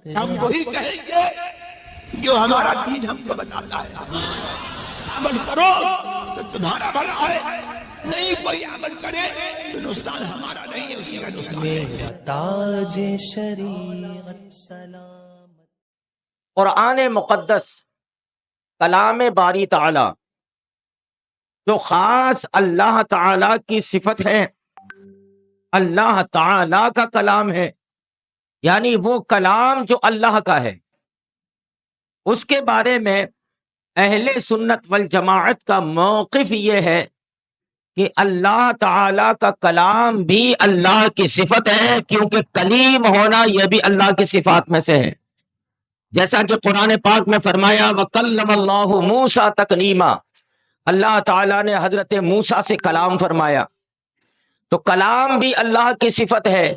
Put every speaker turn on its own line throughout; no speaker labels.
ہم وہی کہیں گے جو ہمارا دین ہم کو بتاتا ہے. عمل کرو تو تمہارا بھلا ہے، نہیں کوئی عمل کرے تو نقصان ہمارا نہیں ہے، اسی کا نقصان ہے.
تاج شریعت سلام.
قرآن مقدس کلام باری تعالی جو خاص اللہ تعالی کی صفت ہے، اللہ تعالی کا کلام ہے، یعنی وہ کلام جو اللہ کا ہے، اس کے بارے میں اہل سنت والجماعت کا موقف یہ ہے کہ اللہ تعالی کا کلام بھی اللہ کی صفت ہے، کیونکہ کلیم ہونا یہ بھی اللہ کی صفات میں سے ہے. جیسا کہ قرآن پاک میں فرمایا وَكَلَّمَ اللَّهُ مُوسَىٰ تَكْلِيمًا، اللہ تعالیٰ نے حضرت موسیٰ سے کلام فرمایا. تو کلام بھی اللہ کی صفت ہے.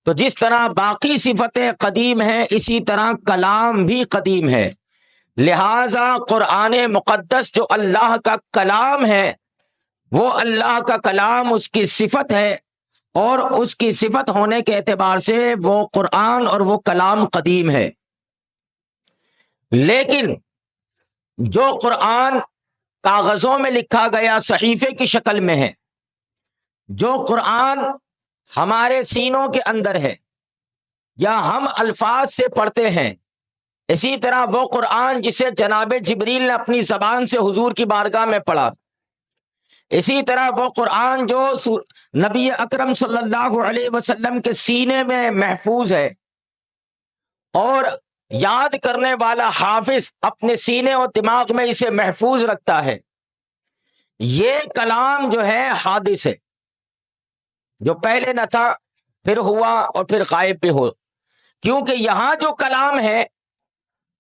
تو جس طرح باقی صفتیں قدیم ہیں، اسی طرح کلام بھی قدیم ہے. لہذا قرآن مقدس جو اللہ کا کلام ہے، وہ اللہ کا کلام اس کی صفت ہے، اور اس کی صفت ہونے کے اعتبار سے وہ قرآن اور وہ کلام قدیم ہے. لیکن جو قرآن کاغذوں میں لکھا گیا صحیفے کی شکل میں ہے، جو قرآن ہمارے سینوں کے اندر ہے یا ہم الفاظ سے پڑھتے ہیں، اسی طرح وہ قرآن جسے جناب جبریل نے اپنی زبان سے حضور کی بارگاہ میں پڑھا، اسی طرح وہ قرآن جو نبی اکرم صلی اللہ علیہ وسلم کے سینے میں محفوظ ہے، اور یاد کرنے والا حافظ اپنے سینے اور دماغ میں اسے محفوظ رکھتا ہے. یہ کلام جو ہے حادث ہے، جو پہلے نہ تھا پھر ہوا اور پھر غائب بھی ہو. کیونکہ یہاں جو کلام ہے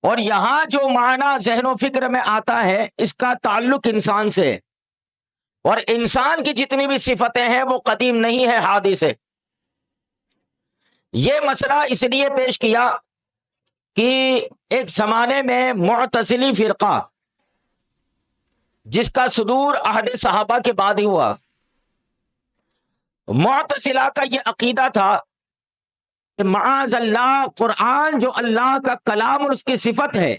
اور یہاں جو معنی ذہن و فکر میں آتا ہے، اس کا تعلق انسان سے ہے، اور انسان کی جتنی بھی صفتیں ہیں وہ قدیم نہیں ہے، حادث ہے. یہ مسئلہ اس لیے پیش کیا کہ ایک زمانے میں معتزلی فرقہ جس کا صدور عہد صحابہ کے بعد ہی ہوا، معتزلہ کا یہ عقیدہ تھا کہ معاذ اللہ قرآن جو اللہ کا کلام اور اس کی صفت ہے،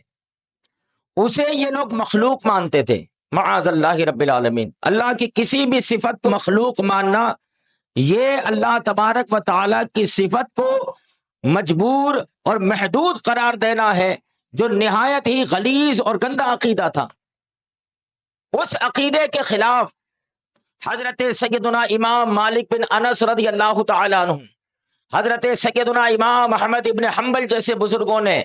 اسے یہ لوگ مخلوق مانتے تھے. معاذ اللہ رب العالمین، اللہ کی کسی بھی صفت کو مخلوق ماننا، یہ اللہ تبارک و تعالی کی صفت کو مجبور اور محدود قرار دینا ہے، جو نہایت ہی غلیظ اور گندا عقیدہ تھا. اس عقیدے کے خلاف حضرت سیدنا امام مالک بن انس رضی اللہ تعالی عنہ، حضرت سیدنا امام احمد ابن حنبل جیسے بزرگوں نے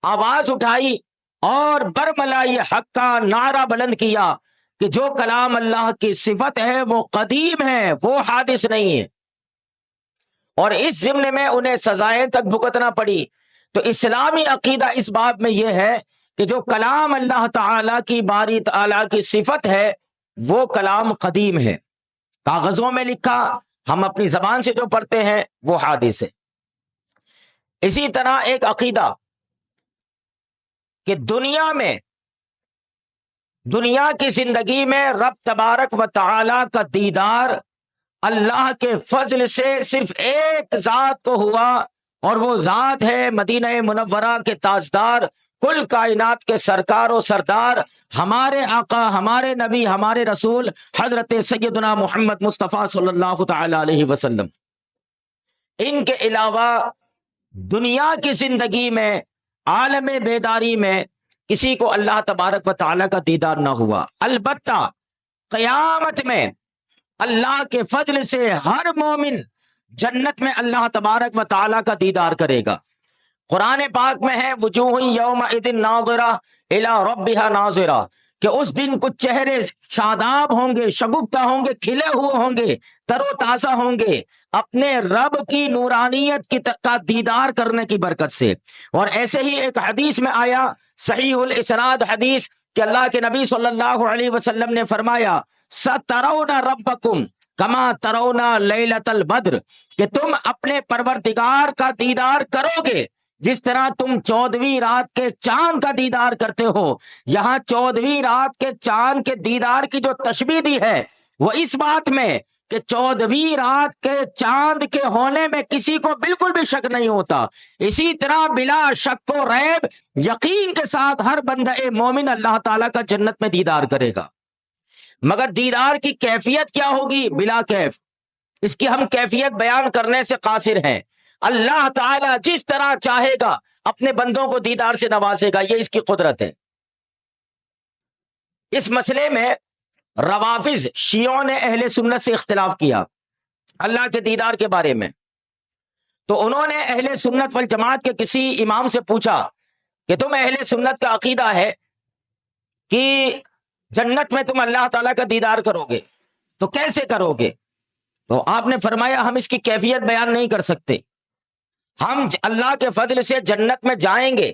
آواز اٹھائی اور برملائی حق کا نعرہ بلند کیا کہ جو کلام اللہ کی صفت ہے وہ قدیم ہے، وہ حادث نہیں ہے. اور اس ضمن میں انہیں سزائیں تک بھگتنا پڑی. تو اسلامی عقیدہ اس باب میں یہ ہے کہ جو کلام اللہ تعالی کی باری تعالی کی صفت ہے وہ کلام قدیم ہے، کاغذوں میں لکھا، ہم اپنی زبان سے جو پڑھتے ہیں وہ حادث ہے. اسی طرح ایک عقیدہ کہ دنیا کی زندگی میں رب تبارک و تعالی کا دیدار اللہ کے فضل سے صرف ایک ذات کو ہوا، اور وہ ذات ہے مدینہ منورہ کے تاجدار، کل کائنات کے سرکار و سردار، ہمارے آقا، ہمارے نبی، ہمارے رسول حضرت سیدنا محمد مصطفیٰ صلی اللہ تعالی علیہ وسلم. ان کے علاوہ دنیا کی زندگی میں، عالم بیداری میں کسی کو اللہ تبارک و تعالی کا دیدار نہ ہوا. البتہ قیامت میں اللہ کے فضل سے ہر مومن جنت میں اللہ تبارک و تعالی کا دیدار کرے گا. قرآن پاک میں ہے وجوہ یومئذ ناظرہ الی ربہا ناظرہ، کہ اس دن کچھ چہرے شاداب ہوں گے، شگفتہ ہوں گے، کھلے ہوئے ہوں گے، تر و تازہ ہوں گے اپنے رب کی نورانیت کا دیدار کرنے کی برکت سے. اور ایسے ہی ایک حدیث میں آیا، صحیح الاسناد حدیث، کہ اللہ کے نبی صلی اللہ علیہ وسلم نے فرمایا سَتَرَوْنَ رَبَّكُمْ کما ترونا لیلۃ البدر، کہ تم اپنے پروردگار کا دیدار کرو گے جس طرح تم 14ویں رات کے چاند کا دیدار کرتے ہو. یہاں 14ویں رات کے چاند کے دیدار کی جو تشبیہ دی ہے وہ اس بات میں کہ 14ویں رات کے چاند کے ہونے میں کسی کو بالکل بھی شک نہیں ہوتا، اسی طرح بلا شک و ریب یقین کے ساتھ ہر بندہ مومن اللہ تعالیٰ کا جنت میں دیدار کرے گا۔ مگر دیدار کی کیفیت کیا ہوگی؟ بلا کیف، اس کی ہم کیفیت بیان کرنے سے قاصر ہیں۔ اللہ تعالیٰ جس طرح چاہے گا اپنے بندوں کو دیدار سے نوازے گا، یہ اس کی قدرت ہے۔ اس مسئلے میں روافض شیعوں نے اہل سنت سے اختلاف کیا اللہ کے دیدار کے بارے میں، تو انہوں نے اہل سنت والجماعت کے کسی امام سے پوچھا کہ تم اہل سنت کا عقیدہ ہے کہ جنت میں تم اللہ تعالیٰ کا دیدار کرو گے، تو کیسے کرو گے؟ تو آپ نے فرمایا ہم اس کی کیفیت بیان نہیں کر سکتے، ہم اللہ کے فضل سے جنت میں جائیں گے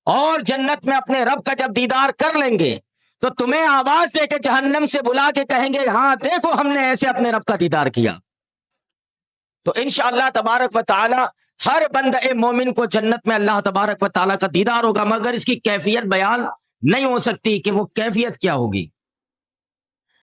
اور جنت میں اپنے رب کا جب دیدار کر لیں گے تو تمہیں آواز دے کے جہنم سے بلا کے کہیں گے ہاں دیکھو ہم نے ایسے اپنے رب کا دیدار کیا۔ تو انشاءاللہ تبارک و تعالی ہر بندہ مومن کو جنت میں اللہ تبارک و تعالی کا دیدار ہوگا، مگر اس کی کیفیت بیان نہیں ہو سکتی کہ وہ کیفیت کیا ہوگی۔